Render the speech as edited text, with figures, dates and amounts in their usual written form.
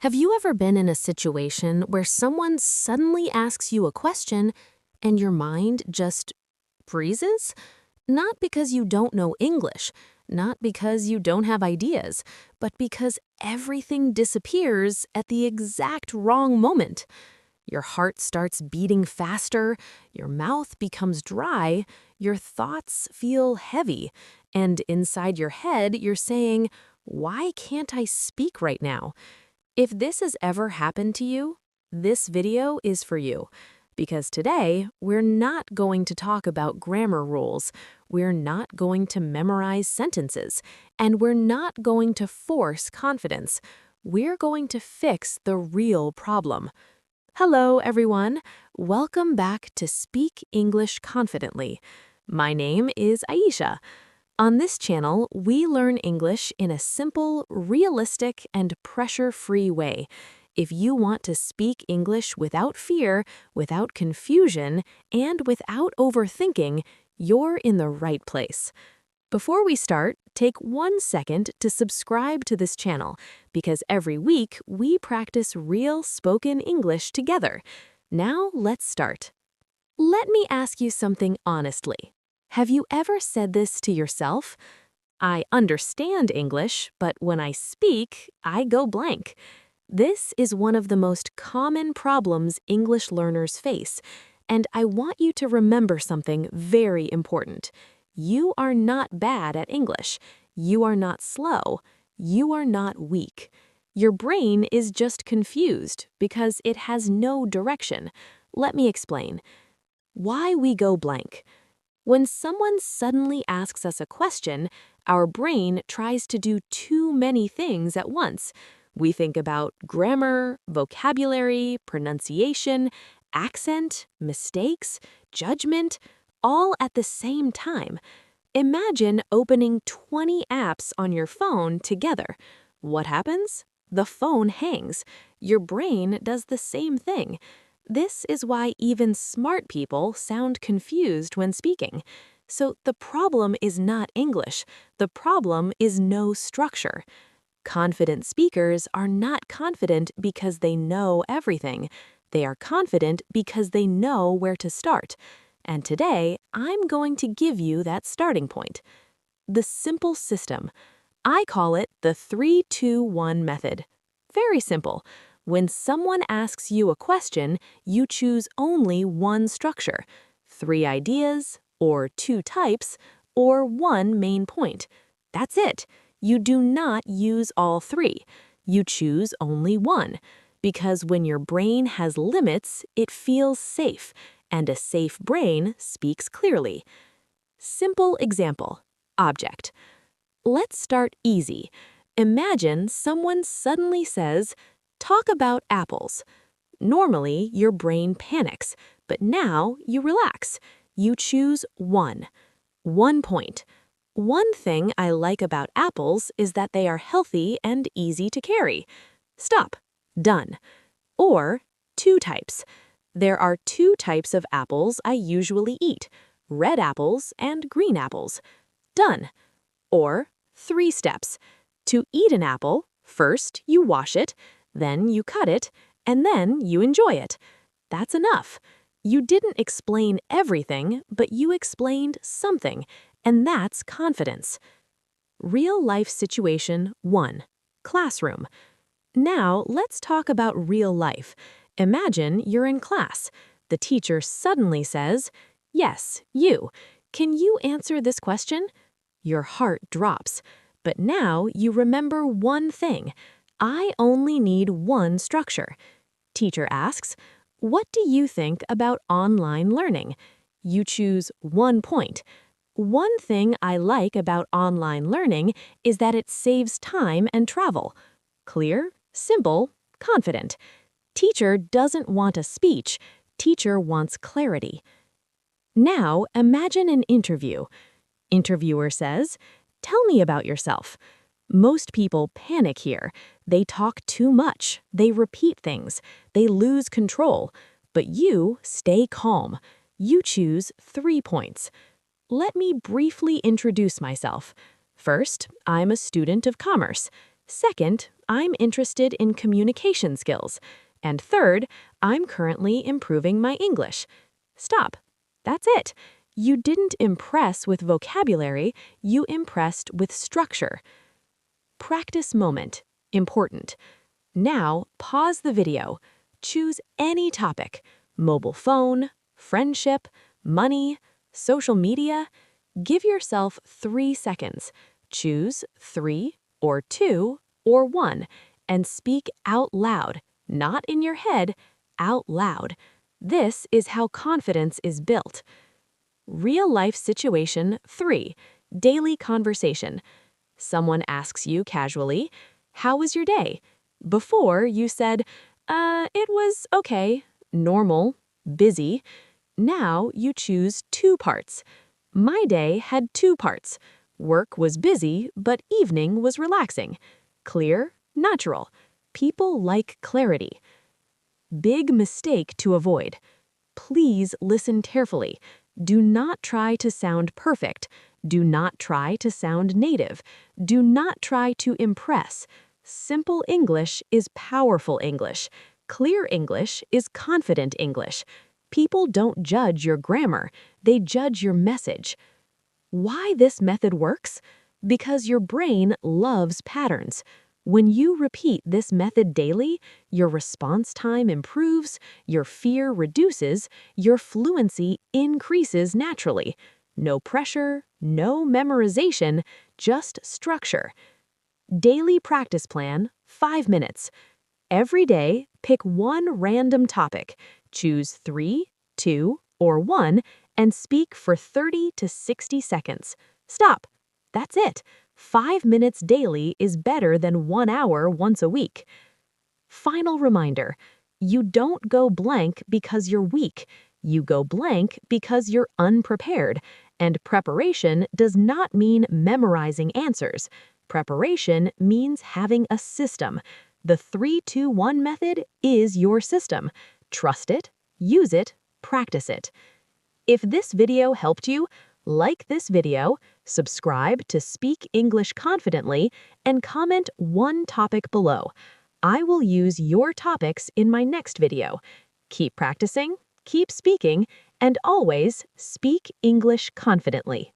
Have you ever been in a situation where someone suddenly asks you a question and your mind just freezes? Not because you don't know English, not because you don't have ideas, but because everything disappears at the exact wrong moment. Your heart starts beating faster, your mouth becomes dry, your thoughts feel heavy, and inside your head you're saying, "Why can't I speak right now?" If this has ever happened to you, this video is for you. Because today, we're not going to talk about grammar rules, we're not going to memorize sentences, and we're not going to force confidence. We're going to fix the real problem. Hello, everyone. Welcome back to Speak English Confidently. My name is Aisha. On this channel, we learn English in a simple, realistic, and pressure-free way. If you want to speak English without fear, without confusion, and without overthinking, you're in the right place. Before we start, take 1 second to subscribe to this channel, because every week we practice real spoken English together. Now let's start. Let me ask you something honestly. Have you ever said this to yourself? I understand English, but when I speak, I go blank. This is one of the most common problems English learners face, and I want you to remember something very important. You are not bad at English. You are not slow. You are not weak. Your brain is just confused because it has no direction. Let me explain. Why we go blank. When someone suddenly asks us a question, our brain tries to do too many things at once. We think about grammar, vocabulary, pronunciation, accent, mistakes, judgment, all at the same time. Imagine opening 20 apps on your phone together. What happens? The phone hangs. Your brain does the same thing. This is why even smart people sound confused when speaking. So the problem is not English. The problem is no structure. Confident speakers are not confident because they know everything. They are confident because they know where to start. And today, I'm going to give you that starting point. The simple system. I call it the 3-2-1 method. Very simple. When someone asks you a question, you choose only one structure, 3 ideas, or 2 types, or 1 main point. That's it. You do not use all 3. You choose only one. Because when your brain has limits, it feels safe, and a safe brain speaks clearly. Simple example. Object. Let's start easy. Imagine someone suddenly says, "Talk about apples." Normally, your brain panics, but now you relax. You choose one. 1 point. One thing I like about apples is that they are healthy and easy to carry. Stop. Done. Or 2 types. There are 2 types of apples I usually eat, red apples and green apples. Done. Or 3 steps. To eat an apple, first you wash it, then you cut it, and then you enjoy it. That's enough. You didn't explain everything, but you explained something, and that's confidence. Real-life situation 1. Classroom. Now let's talk about real life. Imagine you're in class. The teacher suddenly says, "Yes, you. Can you answer this question?" Your heart drops. But now you remember one thing. I only need one structure. Teacher asks, "What do you think about online learning?" You choose 1 point. One thing I like about online learning is that it saves time and travel. Clear, simple, confident. Teacher doesn't want a speech. Teacher wants clarity. Now imagine an interview. Interviewer says, "Tell me about yourself." Most people panic here. They talk too much. They repeat things. They lose control. But you stay calm. You choose 3 points. Let me briefly introduce myself. First, I'm a student of commerce. Second, I'm interested in communication skills. And third, I'm currently improving my English. Stop. That's it. You didn't impress with vocabulary, you impressed with structure. Practice moment. Important. Now, pause the video. Choose any topic: mobile phone, friendship, money, social media. Give yourself 3 seconds. Choose 3 or 2 or 1 and speak out loud, not in your head, out loud. This is how confidence is built. Real life situation 3. Daily conversation. Someone asks you casually, "How was your day?" Before, you said, "It was okay, normal, busy." Now you choose 2 parts. My day had 2 parts. Work was busy, but evening was relaxing. Clear, natural. People like clarity. Big mistake to avoid. Please listen carefully. Do not try to sound perfect. Do not try to sound native. Do not try to impress. Simple English is powerful English. Clear English is confident English. People don't judge your grammar, they judge your message. Why this method works? Because your brain loves patterns. When you repeat this method daily, your response time improves, your fear reduces, your fluency increases naturally. No pressure, no memorization, just structure. Daily practice plan, 5 minutes. Every day, pick one random topic. Choose 3, 2, or 1 and speak for 30 to 60 seconds. Stop. That's it. 5 minutes daily is better than 1 hour once a week. Final reminder, you don't go blank because you're weak. You go blank because you're unprepared. And preparation does not mean memorizing answers. Preparation means having a system. The 3-2-1 method is your system. Trust it, use it, practice it. If this video helped you, like this video, subscribe to Speak English Confidently, and comment one topic below. I will use your topics in my next video. Keep practicing, keep speaking, and always speak English confidently.